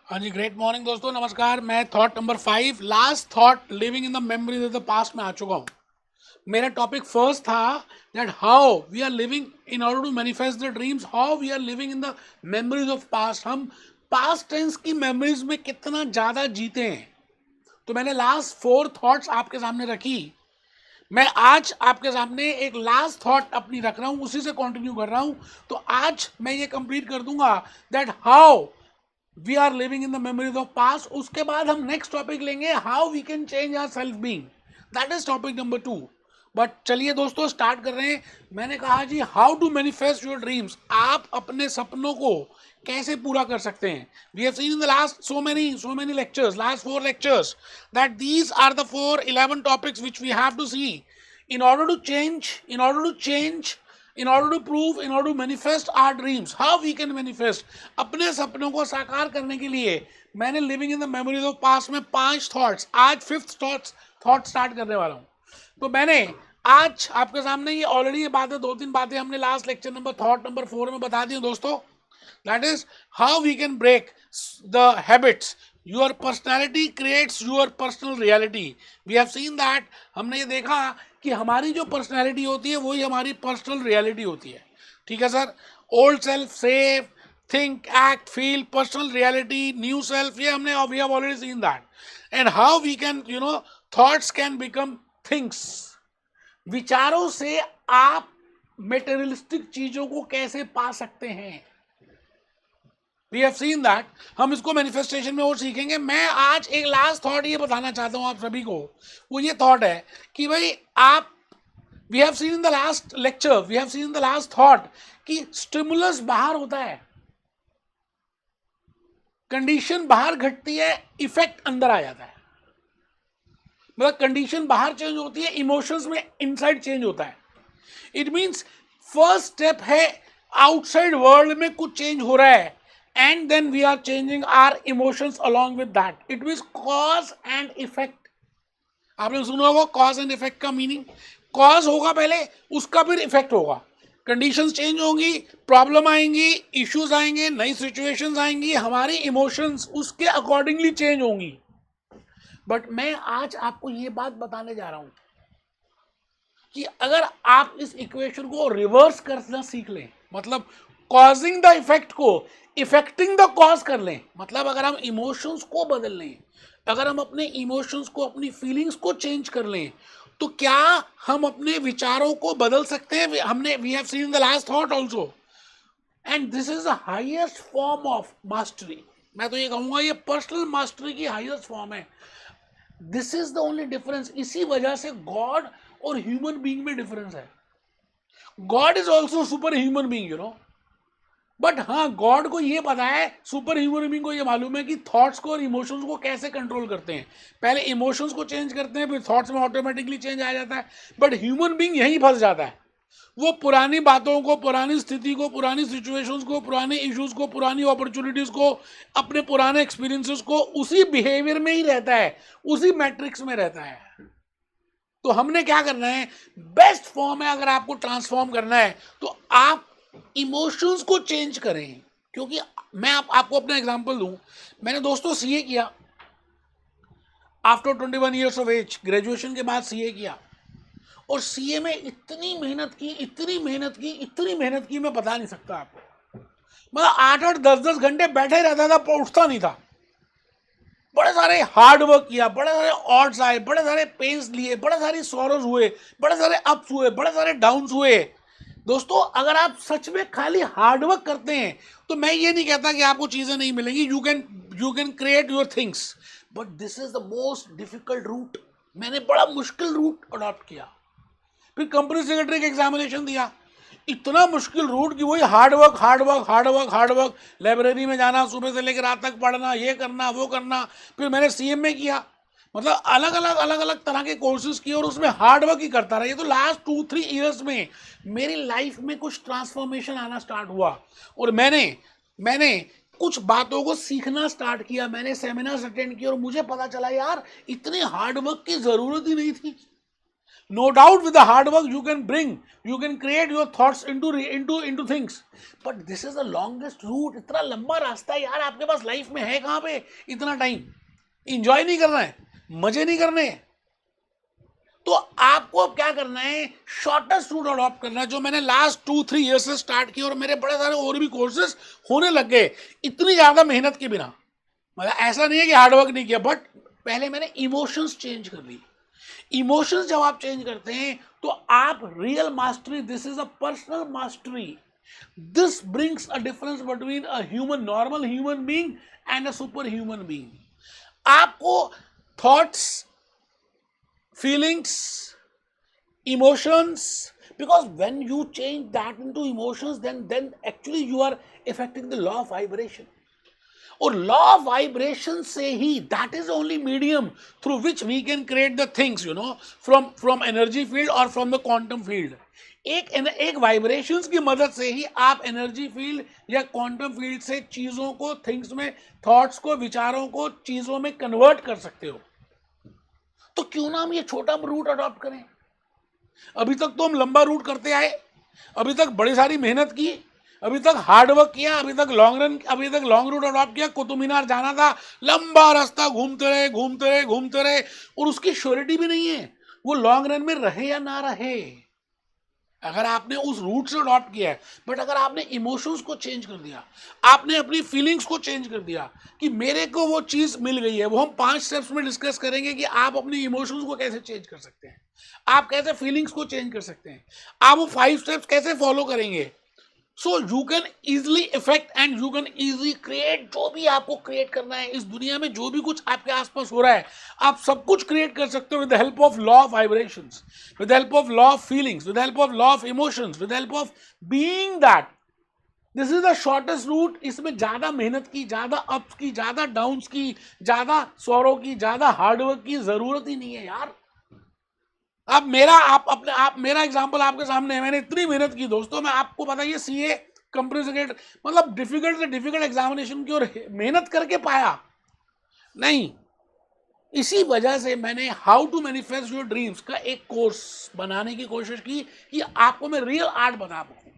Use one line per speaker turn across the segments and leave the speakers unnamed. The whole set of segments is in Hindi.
हाँ जी, ग्रेट मॉर्निंग दोस्तों, नमस्कार। मैं thought number 5 last thought living in the memories of the past में आ चुका हूँ। मेरा टॉपिक फर्स्ट था that how we are living in order to manifest the dreams, how we are living in the memories of past. हम पास्ट टेंस की मेमोरीज में कितना ज़्यादा जीते हैं। तो मैंने लास्ट 4 थॉट्स आपके सामने रखी। मैं आज आपके सामने एक लास्ट थॉट अपनी रख रहा हूँ, उसी से कंटिन्यू कर रहा हूँ। तो आज मैं ये कंप्लीट कर दूंगा that how we are living in the memories of past. उसके बाद हम नेक्स्ट टॉपिक लेंगे how we can change our self being, that is topic number 2। But चलिए दोस्तों, स्टार्ट कर रहे हैं। मैंने कहा जी, how to manifest your dreams. आप अपने सपनों को कैसे पूरा कर सकते हैं। We have seen in the last so many lectures, last 4 lectures, that these are the 11 topics which we have to see in order to change, in order to prove, in order to manifest our dreams, how we can manifest। अपने सपनों को साकार करने के लिए मैंने living in the memories of past में 5 थॉट्स, आज 5th थॉट स्टार्ट करने वाला हूँ। तो मैंने आज आपके सामने ये ऑलरेडी ये बातें 2-3 बातें हमने last lecture number thought number 4 में बता दी दोस्तों। That is how we can break the habits. Your personality creates your personal reality. We have seen that, हमने ये देखा कि हमारी जो पर्सनैलिटी होती है वही हमारी पर्सनल रियलिटी होती है। ठीक है sir. Old self, safe, think, act, feel, personal reality, new self, ये हमने we have already seen that. And how we can thoughts can become things. विचारों से आप मेटेरियलिस्टिक चीजों को कैसे पा सकते हैं। We have seen that. हम इसको मैनिफेस्टेशन में और सीखेंगे। मैं आज एक लास्ट थॉट ये बताना चाहता हूं आप सभी को। वो ये थॉट है कि भाई आप, we have seen in the last lecture, we have seen in the last thought कि स्टिमुलस बाहर होता है, कंडीशन बाहर घटती है, इफेक्ट अंदर आ जाता है। मतलब कंडीशन बाहर चेंज होती है, इमोशंस में इनसाइड चेंज होता है। इट मीन्स फर्स्ट स्टेप है आउटसाइड वर्ल्ड में कुछ चेंज हो रहा है, and then we are changing our emotions along with that. It means cause and effect। आपने सुना होगा cause and effect का मीनिंग। cause होगा पहले, उसका फिर इफेक्ट होगा। कंडीशंस चेंज होंगी, प्रॉब्लम आएंगी, इश्यूज आएंगे, नई सिचुएशंस आएंगी, हमारी इमोशंस उसके अकॉर्डिंगली चेंज होंगी। बट मैं आज आपको ये बात बताने जा रहा हूं कि अगर आप इस इक्वेशन को रिवर्स करना सीख लें, मतलब कॉजिंग द इफेक्ट को इफेक्टिंग द कॉज कर लें, मतलब अगर हम इमोशंस को बदल लें, अगर हम अपने इमोशंस को, अपनी फीलिंग्स को चेंज कर लें, तो क्या हम अपने विचारों को बदल सकते हैं। हमने we have seen the last thought also, and this is the highest form of mastery. मैं तो ये कहूंगा ये पर्सनल मास्टरी की हाईएस्ट फॉर्म है। This is the only difference. इसी वजह से गॉड और ह्यूमन बीइंग में डिफरेंस है। God is also super human being, but हाँ, गॉड को ये पता है, सुपर ह्यूमन बीइंग को ये मालूम है कि थॉट्स को और इमोशंस को कैसे कंट्रोल करते हैं। पहले इमोशंस को चेंज करते हैं, फिर थॉट्स में ऑटोमेटिकली चेंज आ जाता है। बट ह्यूमन बीइंग यहीं फंस जाता है। वो पुरानी बातों को, पुरानी स्थिति को, पुरानी सिचुएशंस को, पुराने इश्यूज को, पुरानी अपॉर्चुनिटीज को, अपने पुराने एक्सपीरियंसेस को, उसी बिहेवियर में ही रहता है, उसी मैट्रिक्स में रहता है। तो हमने क्या करना है, बेस्ट फॉर्म है, अगर आपको ट्रांसफॉर्म करना है तो आप इमोशंस को चेंज करें। क्योंकि मैं आपको अपना एग्जांपल दूं, मैंने दोस्तों सीए किया after 21 years of age, graduation के बाद सीए किया, और सीए में इतनी मेहनत की, इतनी मेहनत की, इतनी मेहनत की, मैं बता नहीं सकता आपको। मतलब 8-8, 10-10 घंटे बैठे रहता था, उठता नहीं था। बड़े सारे हार्ड वर्क किया, बड़े सारे ऑड्स आए, बड़े सारे पेन्स लिए, बड़े सारे सॉरोज हुए, बड़े सारे अप्स हुए, बड़े सारे डाउन्स हुए। दोस्तों, अगर आप सच में खाली हार्ड वर्क करते हैं तो मैं ये नहीं कहता कि आपको चीजें नहीं मिलेंगी। You can create your things, but this is the most difficult route. मैंने बड़ा मुश्किल रूट अडॉप्ट किया। फिर कंपनी सेक्रेटरी का एग्जामिनेशन दिया, इतना मुश्किल रूट कि वही hard work, hard work, hard work, hard work, library में जाना, सुबह से लेकर रात तक पढ़ना, ये करना, वो करना। फिर मैंने सीएमए किया, मतलब अलग अलग तरह के कोर्सेज किए और उसमें हार्ड वर्क ही करता रहा। ये तो लास्ट 2-3 ईयर्स में मेरी लाइफ में कुछ ट्रांसफॉर्मेशन आना स्टार्ट हुआ, और मैंने कुछ बातों को सीखना स्टार्ट किया। मैंने सेमिनार्स अटेंड किए और मुझे पता चला यार, इतनी हार्ड वर्क की जरूरत ही नहीं थी। No doubt, with the hard work you can create your thoughts into things. But this is the longest route. इतना लंबा रास्ता है यार आपके पास लाइफ में है कहाँ पे इतना टाइम? इंजॉय नहीं करना है, मजे नहीं करने हैं, तो आपको अब क्या करना है? शॉर्टेस्ट रूट अडॉप्ट करना है, जो मैंने लास्ट 2-3 ईयर से स्टार्ट किया और मेरे बड़े सारे और भी कोर्सेज होने लग गए इतनी ज्यादा मेहनत के बिना। मतलब ऐसा नहीं है कि हार्डवर्क नहीं किया, बट पहले मैंने इमोशंस चेंज कर ली। इमोशंस जब आप चेंज करते हैं तो आप real mastery, this is a personal mastery, this brings a difference between a human, normal human being and a super human being. आपको thoughts, feelings, emotions, because when you change that into emotions, then actually you are affecting the law of vibration. और लॉ ऑफ वाइब्रेशन से ही, that is only medium through which we can create the things, you know, from energy field और फ्रॉम द क्वांटम फील्ड। एक वाइब्रेशंस की मदद से ही आप एनर्जी फील्ड या क्वांटम फील्ड से चीजों को, थिंग्स में, थॉट्स को, विचारों को चीजों में कन्वर्ट कर सकते हो। तो क्यों ना हम ये छोटा रूट अडॉप्ट करें? अभी तक तो हम लंबा रूट करते आए, अभी तक बड़ी सारी मेहनत की, अभी तक हार्ड वर्क किया, अभी तक लॉन्ग रूट अडॉप्ट किया। कुतुब मीनार जाना था, लंबा रास्ता घूमते रहे और उसकी श्योरिटी भी नहीं है वो लॉन्ग रन में रहे या ना रहे। अगर आपने उस रूट से अडॉप्ट किया है, बट अगर आपने इमोशंस को चेंज कर दिया, आपने अपनी फीलिंग्स को चेंज कर दिया कि मेरे को वो चीज मिल गई है, वो हम 5 स्टेप्स में डिस्कस करेंगे कि आप अपनी इमोशंस को कैसे चेंज कर सकते हैं, आप कैसे फीलिंग्स को चेंज कर सकते हैं, आप वो 5 स्टेप्स कैसे फॉलो करेंगे। So you can easily effect and you can easily create जो भी आपको क्रिएट करना है इस दुनिया में। जो भी कुछ आपके आसपास हो रहा है, आप सब कुछ क्रिएट कर सकते हो with the help of law of vibrations, with the help of law of feelings, with the help of law of emotions, with the help of being that. This is the shortest route. इसमें ज्यादा मेहनत की, ज्यादा अप्स की, ज्यादा डाउन्स की, ज्यादा सौरों की, ज्यादा हार्डवर्क की जरूरत ही नहीं है यार। अब मेरा एग्जांपल आपके सामने है। मैंने इतनी मेहनत की दोस्तों, मैं आपको बताइए, सीए कंप्लीट, मतलब डिफिकल्ट से डिफिकल्ट एग्जामिनेशन की, और मेहनत करके पाया नहीं। इसी वजह से मैंने how to manifest your dreams का एक कोर्स बनाने की कोशिश की कि आपको मैं रियल आर्ट बता पाऊँ।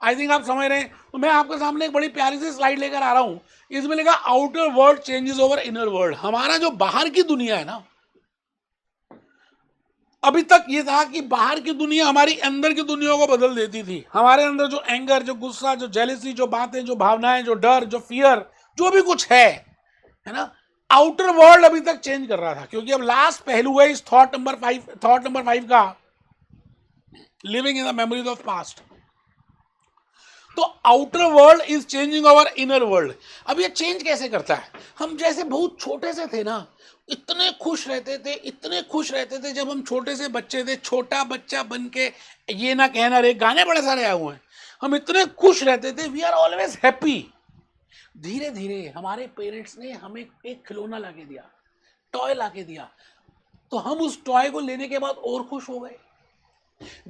आई थिंक आप समझ रहे हैं। तो मैं आपके सामने एक बड़ी प्यारी सी स्लाइड लेकर आ रहा हूं। इसमें लिखा outer world changes over inner world. हमारा जो बाहर की दुनिया है ना, अभी तक ये था कि बाहर की दुनिया हमारी अंदर की दुनिया को बदल देती थी। हमारे अंदर जो एंगर, जो गुस्सा, जो जेलसी, जो बातें, जो भावनाएं, जो डर, जो फियर, जो भी कुछ है ना, आउटर वर्ल्ड अभी तक चेंज कर रहा था। क्योंकि अब लास्ट पहलू है इस थॉट नंबर 5 का, living in the memories of past. तो outer world is changing our inner world. अब ये चेंज कैसे करता है? हम जैसे बहुत छोटे से थे ना, इतने खुश रहते थे जब हम छोटे से बच्चे थे, छोटा बच्चा बन के, ये ना कहना रे, गाने बड़े सारे आए हुए हैं। हम इतने खुश रहते थे, वी आर ऑलवेज हैप्पी। धीरे धीरे हमारे पेरेंट्स ने हमें एक खिलौना लाके दिया, टॉय लाके दिया, तो हम उस टॉय को लेने के बाद और खुश हो गए।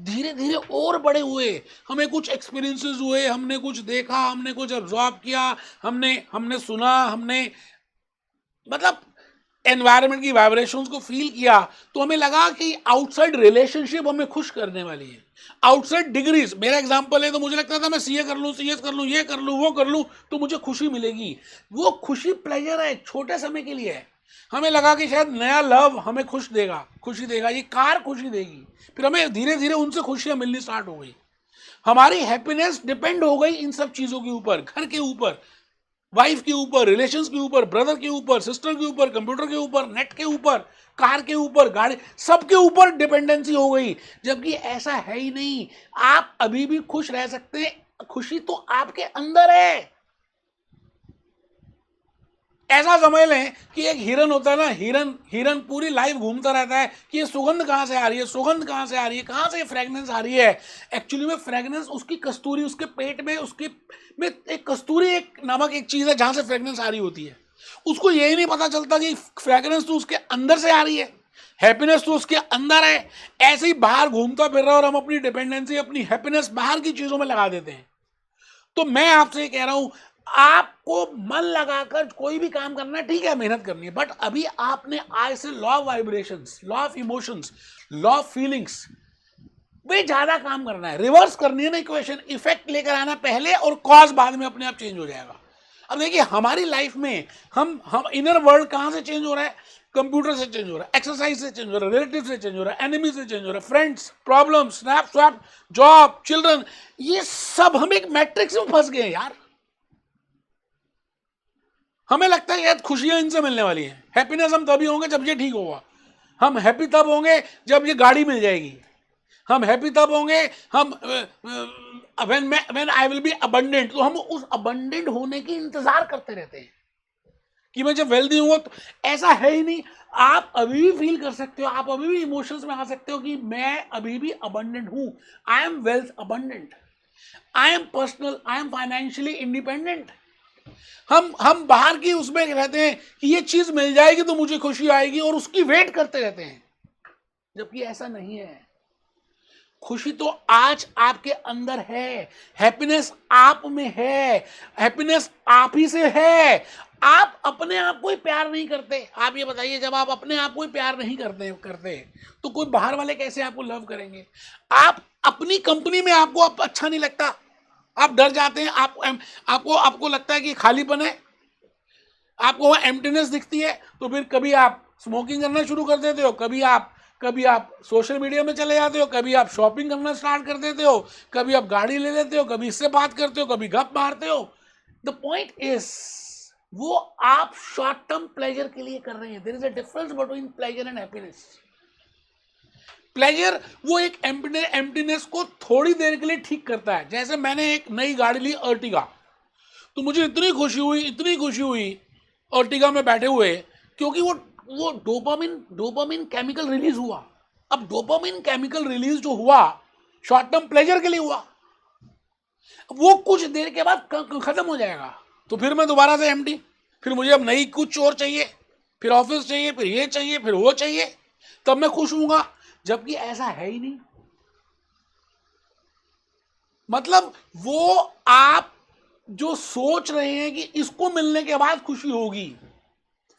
धीरे धीरे और बड़े हुए, हमें कुछ एक्सपीरियंसेस हुए, हमने कुछ देखा, हमने कुछ ऑब्जॉर्व किया, हमने सुना, हमने मतलब एनवायरनमेंट की वाइब्रेशंस को फील किया, तो हमें लगा कि आउटसाइड रिलेशनशिप हमें खुश करने वाली है। आउटसाइड डिग्रीज, मेरा एग्जांपल है, तो मुझे लगता था मैं सीए कर लूँ, सीएस कर लूँ, ये कर लूँ, वो कर लूँ, तो मुझे खुशी मिलेगी। वो खुशी प्लेजर है, छोटे समय के लिए है। हमें लगा कि शायद नया लव हमें खुशी देगा, ये कार खुशी देगी। फिर हमें धीरे धीरे उनसे खुशियां मिलनी स्टार्ट हो गई। हमारी हैप्पीनेस डिपेंड हो गई इन सब चीजों के ऊपर, घर के ऊपर, वाइफ के ऊपर, रिलेशंस के ऊपर, ब्रदर के ऊपर, सिस्टर के ऊपर, कंप्यूटर के ऊपर, नेट के ऊपर, कार के ऊपर, गाड़ी, सबके ऊपर डिपेंडेंसी हो गई। जबकि ऐसा है ही नहीं। आप अभी भी खुश रह सकते हैं, खुशी तो आपके अंदर है। ऐसा समझ लें कि एक हिरन होता है ना, हिरन पूरी लाइफ घूमता रहता है कि ये सुगंध कहाँ से आ रही है, सुगंध कहाँ से आ रही है, कहाँ से ये फ्रेगनेंस आ रही है। एक्चुअली में फ्रेगनेंस उसकी कस्तूरी, उसके पेट में, उसके में एक कस्तूरी, एक नामक एक चीज़ है जहाँ से फ्रेगनेंस आ रही होती है। उसको यही नहीं पता चलता कि फ्रेगनेंस तो उसके अंदर से आ रही है, हैप्पीनेस तो उसके अंदर है। ऐसे ही बाहर घूमता फिर रहा है और हम अपनी डिपेंडेंसी, अपनी हैप्पीनेस बाहर की चीज़ों में लगा देते हैं। तो मैं आपसे कह रहा हूँ, आपको मन लगाकर कोई भी काम करना है, ठीक है, मेहनत करनी है, बट अभी आपने आज से law of vibrations, law of emotions, law of feelings पे ज्यादा काम करना है, रिवर्स करनी है ना इक्वेशन, इफेक्ट लेकर आना पहले और कॉज बाद में अपने आप चेंज हो जाएगा। अब देखिए हमारी लाइफ में हम इनर वर्ल्ड कहां से चेंज हो रहा है, कंप्यूटर से चेंज हो रहा है, एक्सरसाइज से चेंज हो रहा है, रिलेटिव से चेंज हो रहा है, एनिमी से चेंज हो रहा है, friends, problem, snap swap, job, children, ये सब हम एक मैट्रिक्स में फंस गए हैं यार। हमें लगता है यार खुशियां इनसे मिलने वाली हैं, हैप्पीनेस हम तभी होंगे जब ये ठीक होगा, हम हैप्पी तब होंगे जब ये गाड़ी मिल जाएगी, हम हैप्पी तब होंगे हम when I will be abundant, तो हम उस अबंडेंट होने की इंतजार करते रहते हैं कि मैं जब वेल्दी हूँ तो ऐसा है ही नहीं। आप अभी भी फील कर सकते हो, आप अभी भी इमोशंस में आ सकते हो कि मैं अभी भी अबंडेंट हूं, I am wealth abundant, I am personal, I am financially independent. हम बाहर की उसमें रहते हैं कि ये चीज मिल जाएगी तो मुझे खुशी आएगी और उसकी वेट करते रहते हैं, जबकि ऐसा नहीं है। खुशी तो आज आपके अंदर है, हैप्पीनेस आप में है, हैप्पीनेस आप ही से है। आप अपने आप को ही प्यार नहीं करते। आप ये बताइए, जब आप अपने आप को ही प्यार नहीं करते तो कोई बाहर वाले कैसे आपको लव करेंगे? आप अपनी कंपनी में आपको अच्छा नहीं लगता, आप डर जाते हैं, आपको लगता है कि खालीपन है, आपको वहां एम्प्टीनेस दिखती है, तो फिर कभी आप स्मोकिंग करना शुरू कर देते हो, कभी आप सोशल मीडिया में चले जाते हो, कभी आप शॉपिंग करना स्टार्ट कर देते हो, कभी आप गाड़ी ले लेते हो, कभी इससे बात करते हो, कभी गप मारते हो। द पॉइंट इज, वो आप शॉर्ट टर्म प्लेजर के लिए कर रहे हैं। There is a difference between pleasure and happiness. Pleasure वो एक एम्प्टीनेस को थोड़ी देर के लिए ठीक करता है। जैसे मैंने एक नई गाड़ी ली अर्टिगा, तो मुझे इतनी खुशी हुई अर्टिगा में बैठे हुए, क्योंकि वो डोपामिन केमिकल रिलीज हुआ। अब डोपामिन केमिकल रिलीज जो हुआ शॉर्ट टर्म प्लेजर के लिए हुआ, वो कुछ देर के बाद खत्म हो जाएगा, तो फिर मैं दोबारा से एम्प्टी, फिर मुझे अब नई कुछ और चाहिए, फिर ऑफिस चाहिए, फिर ये चाहिए, फिर वो चाहिए, तब मैं खुश हूंगा, जबकि ऐसा है ही नहीं। मतलब वो आप जो सोच रहे हैं कि इसको मिलने के बाद खुशी होगी,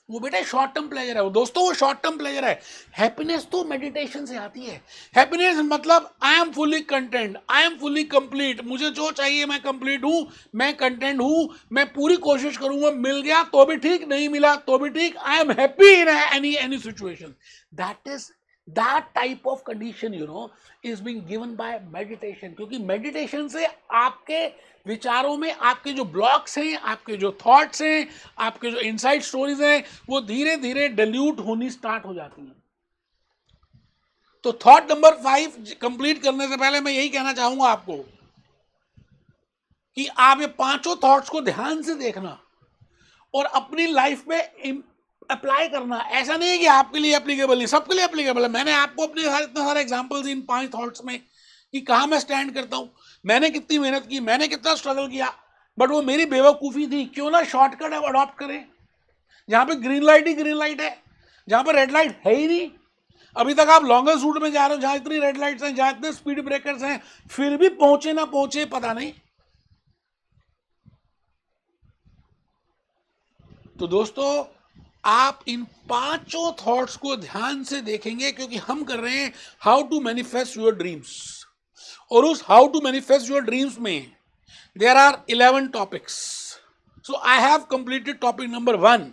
वो बेटा शॉर्ट टर्म प्लेजर है। वो दोस्तों, वो शॉर्ट टर्म प्लेजर है। हैप्पीनेस तो मेडिटेशन से आती है। हैप्पीनेस मतलब I am fully content, I am fully complete, मुझे जो चाहिए मैं कंप्लीट हूं, मैं कंटेंट हूं, मैं पूरी कोशिश करूंगा, मिल गया तो भी ठीक, नहीं मिला तो भी ठीक, I am happy in any situation. That type of condition is being given by meditation. क्योंकि मेडिटेशन से आपके विचारों में आपके जो ब्लॉक्स हैं, आपके जो थॉट्स हैं, आपके जो इनसाइड स्टोरीज हैं, वो धीरे धीरे डिल्यूट होनी स्टार्ट हो जाती हैं। तो थॉट नंबर 5 कंप्लीट करने से पहले मैं यही कहना चाहूंगा आपको कि आप ये पांचों थॉट्स को ध्यान से देखना और अपनी लाइफ में अप्लाई करना। ऐसा नहीं है कि आपके लिए एप्लीकेबल नहीं, सबके लिए एप्लीकेबल है। मैंने आपको अपने इतने सारे एग्जांपल्स इन 5 थॉट्स में कि कहाँ मैं स्टैंड करता हूँ, मैंने कितनी मेहनत की, मैंने कितना स्ट्रगल किया, बट वो मेरी बेवकूफ़ी थी। क्यों ना शॉर्टकट अब अडॉप्ट करें, जहाँ पे ग्रीन लाइट ही ग्रीन लाइट है, जहाँ पर रेड लाइट है ही नहीं। अभी तक आप लॉन्गर रूट में जा रहे हो, जहाँ इतनी रेड लाइट्स हैं, जहाँ इतने स्पीड ब्रेकर्स हैं, फिर भी पहुंचे ना पहुंचे पता नहीं। तो दोस्तों, आप इन पांचों थॉट्स को ध्यान से देखेंगे, क्योंकि हम कर रहे हैं how to manifest your dreams. और उस how to manifest your dreams में there are 11 topics. So I have completed topic number 1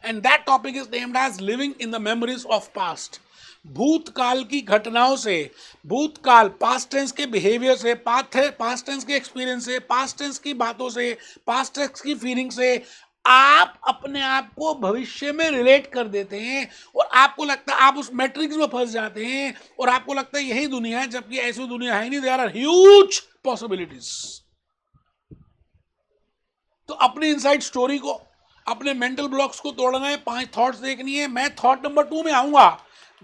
and that topic is named as living in the memories of past. भूतकाल की घटनाओं से, भूतकाल पास्ट टेंस के बिहेवियर से, पास्ट टेंस के एक्सपीरियंस से, पास्ट टेंस की बातों से, पास्ट टेंस की फीलिंग से आप अपने आप को भविष्य में रिलेट कर देते हैं और आपको लगता है, आप उस मैट्रिक्स में फंस जाते हैं और आपको लगता है यही दुनिया है, जबकि ऐसी दुनिया है नहीं। There are huge possibilities. तो अपनी इनसाइड स्टोरी को, अपने मेंटल ब्लॉक्स को तोड़ना है, 5 थॉट्स देखनी है। मैं थॉट नंबर 2 में आऊंगा,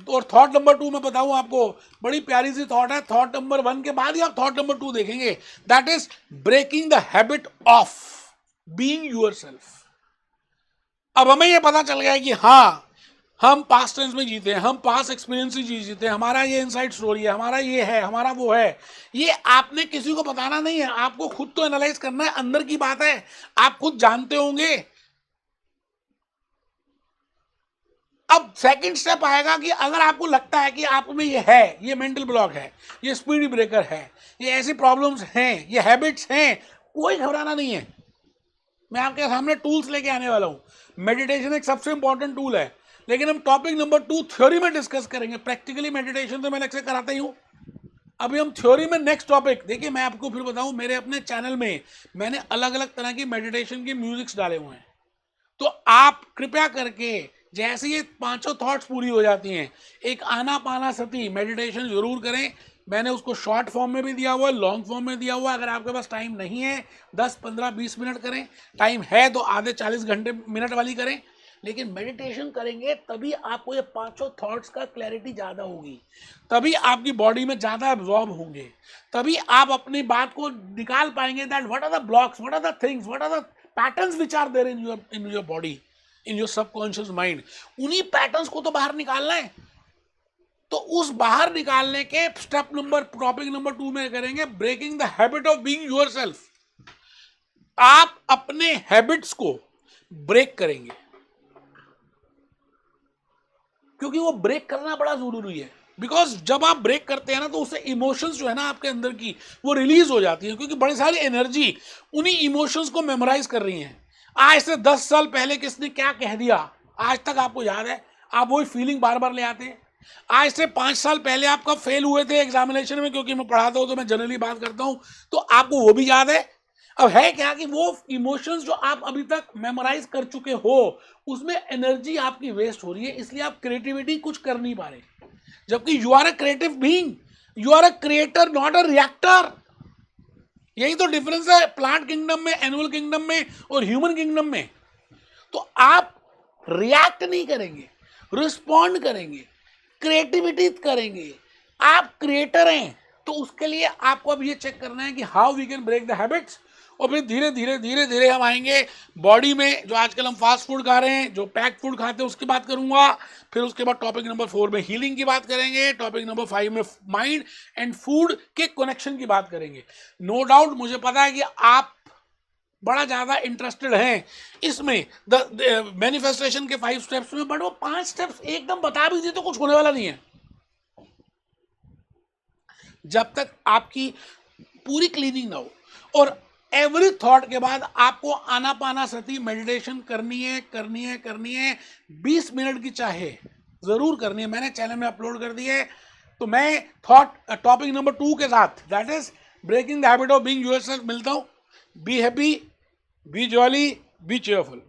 और थॉट नंबर 2 में बताऊं आपको, बड़ी प्यारी सी थॉट है। थॉट नंबर 1 के बाद ही आप थॉट नंबर 2 देखेंगे। That is breaking the habit of being yourself. अब हमें यह पता चल गया है कि हाँ, हम पास्ट टेंस में जीते हैं, हम पास्ट एक्सपीरियंस से जीते हैं, हमारा ये इनसाइड स्टोरी है, हमारा ये है, हमारा वो है। ये आपने किसी को बताना नहीं है, आपको खुद तो एनालाइज करना है, अंदर की बात है, आप खुद जानते होंगे। अब सेकंड स्टेप आएगा कि अगर आपको लगता है कि आप में ये है, ये मेंटल ब्लॉक है, ये स्पीड ब्रेकर है, ये ऐसी प्रॉब्लम्स हैं, ये हैबिट्स हैं, कोई घबराना नहीं है। मैं आपके सामने टूल्स लेके आने वाला हूं। मेडिटेशन एक सबसे इंपॉर्टेंट टूल है, लेकिन हम टॉपिक नंबर 2 थ्योरी में डिस्कस करेंगे। प्रैक्टिकली मेडिटेशन तो मैं लेक्चर कराता ही हूं, अभी हम थ्योरी में नेक्स्ट टॉपिक। देखिए मैं आपको फिर बताऊं, मेरे अपने चैनल में मैंने अलग अलग तरह की मेडिटेशन की म्यूजिक्स डाले हुए हैं, तो आप कृपया करके जैसे ये 5 थॉट्स पूरी हो जाती हैं, एक आनापानसति मेडिटेशन जरूर करें। मैंने उसको शॉर्ट फॉर्म में भी दिया हुआ है, लॉन्ग फॉर्म में दिया हुआ है। अगर आपके पास टाइम नहीं है 10, 15, 20 मिनट करें, टाइम है तो आधे 40 घंटे मिनट वाली करें, लेकिन मेडिटेशन करेंगे तभी आपको ये 5 थॉट्स का क्लैरिटी ज़्यादा होगी, तभी आपकी बॉडी में ज़्यादा एब्जॉर्ब होंगे, तभी आप अपनी बात को निकाल पाएंगे that what are the blocks, what are the things, what are the patterns which are there in your body, in your subconscious mind. उन्हीं पैटर्न्स को तो बाहर निकालना है। तो उस बाहर निकालने के स्टेप नंबर, टॉपिक नंबर 2 में करेंगे breaking the habit of being yourself. आप अपने हैबिट्स को ब्रेक करेंगे, क्योंकि वो ब्रेक करना बड़ा जरूरी है। बिकॉज जब आप ब्रेक करते हैं ना, तो उससे इमोशंस जो है ना आपके अंदर की, वो रिलीज हो जाती है, क्योंकि बड़ी सारी एनर्जी उन्हीं इमोशंस को मेमोराइज कर रही हैं। आज से 10 साल पहले किसने क्या कह दिया, आज तक आपको याद है, आप वही फीलिंग बार बार ले आते हैं। आज से 5 साल पहले आप कब फेल हुए थे एग्जामिनेशन में, क्योंकि मैं पढ़ाता हूं तो मैं जनरली बात करता हूं, तो आपको वो भी याद है। अब है क्या कि वो इमोशंस जो आप अभी तक मेमोराइज कर चुके हो, उसमें एनर्जी आपकी वेस्ट हो रही है, इसलिए आप क्रिएटिविटी कुछ कर नहीं पा रहे। जबकि you are a creative being, you are a creator, not a reactor. यही तो डिफरेंस है प्लांट किंगडम में, एनिमल किंगडम में और ह्यूमन किंगडम में। तो आप रिएक्ट नहीं करेंगे, रिस्पॉन्ड करेंगे, क्रिएटिविटी करेंगे, आप क्रिएटर हैं। तो उसके लिए आपको अब ये चेक करना है कि how we can break the habits, और फिर धीरे धीरे धीरे धीरे हम आएंगे बॉडी में। जो आजकल हम फास्ट फूड खा रहे हैं, जो पैक फूड खाते हैं, उसकी बात करूंगा। फिर उसके बाद टॉपिक नंबर 4 में हीलिंग की बात करेंगे, टॉपिक नंबर 5 में माइंड एंड फूड के कनेक्शन की बात करेंगे। नो डाउट मुझे पता है कि आप बड़ा ज़्यादा इंटरेस्टेड हैं इसमें, द मैनिफेस्टेशन के 5 स्टेप्स में, बट वो 5 स्टेप्स एकदम बता भी दिए तो कुछ होने वाला नहीं है। जब तक आपकी पूरी क्लीनिंग ना हो, और एवरी थॉट के बाद आपको आनापानसति मेडिटेशन करनी है, करनी है, करनी है। 20 मिनट की चाहे जरूर करनी है। मैंने चैनल में अपलोड कर दी है। तो मैं टॉपिक नंबर 2 के साथ, that is breaking the habit of being yourself, मिलता हूं। Be happy, be jolly, be cheerful.